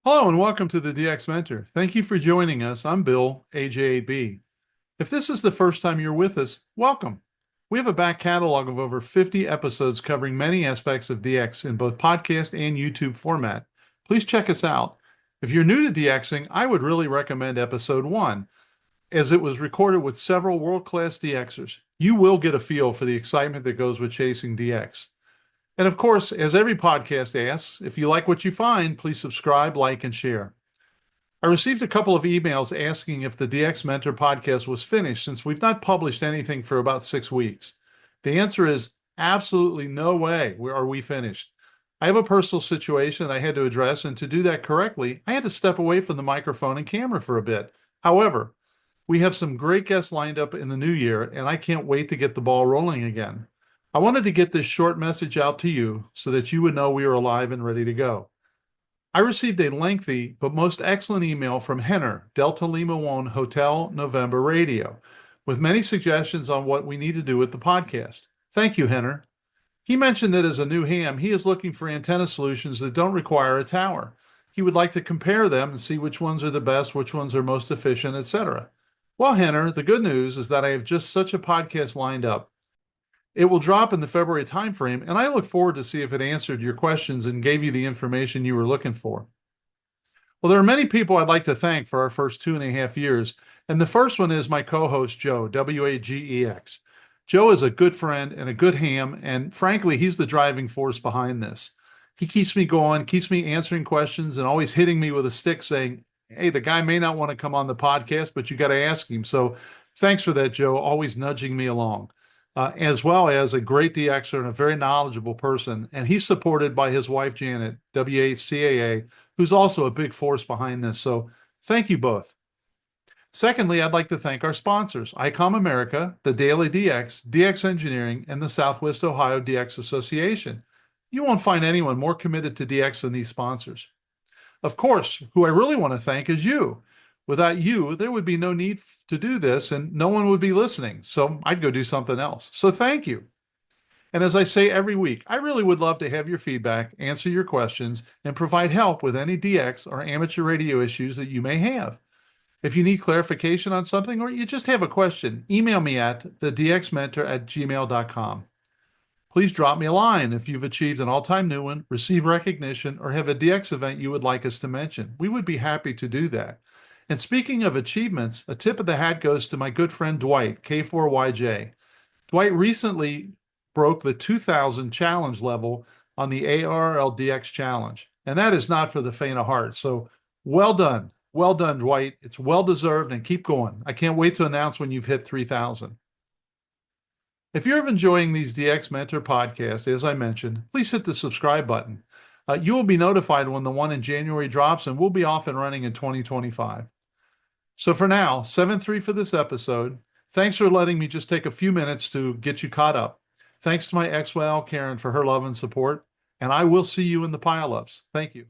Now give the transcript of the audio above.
Hello and welcome to the DX Mentor. Thank you for joining us. I'm Bill, AJ8B. If this is the first time you're with us, welcome. We have a back catalog of over 50 episodes covering many aspects of DX in both podcast and YouTube format. Please check us out. If you're new to DXing, I would really recommend episode 1, as it was recorded with several world-class DXers. You will get a feel for the excitement that goes with chasing DX. And of course, as every podcast asks, if you like what you find, please subscribe, like, and share. I received a couple of emails asking if the DX Mentor podcast was finished since we've not published anything for about 6 weeks. The answer is absolutely no way are we finished. I have a personal situation I had to address, and to do that correctly, I had to step away from the microphone and camera for a bit. However, we have some great guests lined up in the new year, and I can't wait to get the ball rolling again. I wanted to get this short message out to you so that you would know we are alive and ready to go. I received a lengthy but most excellent email from Henner, Delta Lima 1 Hotel November Radio, with many suggestions on what we need to do with the podcast. Thank you, Henner. He mentioned that as a new ham, he is looking for antenna solutions that don't require a tower. He would like to compare them and see which ones are the best, which ones are most efficient, etc. Well, Henner, the good news is that I have just such a podcast lined up. It will drop in the February timeframe, and I look forward to see if it answered your questions and gave you the information you were looking for. Well, there are many people I'd like to thank for our first 2.5 years, and the first one is my co-host, Joe, WAGEX. Joe is a good friend and a good ham, and frankly, he's the driving force behind this. He keeps me going, keeps me answering questions, and always hitting me with a stick saying, hey, the guy may not want to come on the podcast, but you got to ask him. So thanks for that, Joe, always nudging me along. As well as a great DXer and a very knowledgeable person. And he's supported by his wife, Janet, WHCAA, who's also a big force behind this. So thank you both. Secondly, I'd like to thank our sponsors, ICOM America, the Daily DX, DX Engineering, and the Southwest Ohio DX Association. You won't find anyone more committed to DX than these sponsors. Of course, who I really want to thank is you. Without you, there would be no need to do this and no one would be listening. So I'd go do something else. So thank you. And as I say every week, I really would love to have your feedback, answer your questions, and provide help with any DX or amateur radio issues that you may have. If you need clarification on something or you just have a question, email me at thedxmentor@gmail.com. Please drop me a line if you've achieved an all-time new one, receive recognition, or have a DX event you would like us to mention. We would be happy to do that. And speaking of achievements, a tip of the hat goes to my good friend Dwight, K4YJ. Dwight recently broke the 2000 challenge level on the ARRL DX challenge. And that is not for the faint of heart. So well done. Well done, Dwight. It's well deserved, and keep going. I can't wait to announce when you've hit 3,000. If you're enjoying these DX Mentor podcasts, as I mentioned, please hit the subscribe button. You will be notified when the one in January drops, and we'll be off and running in 2025. So for now, 7-3 for this episode. Thanks for letting me just take a few minutes to get you caught up. Thanks to my ex-whale, Karen, for her love and support. And I will see you in the pile-ups. Thank you.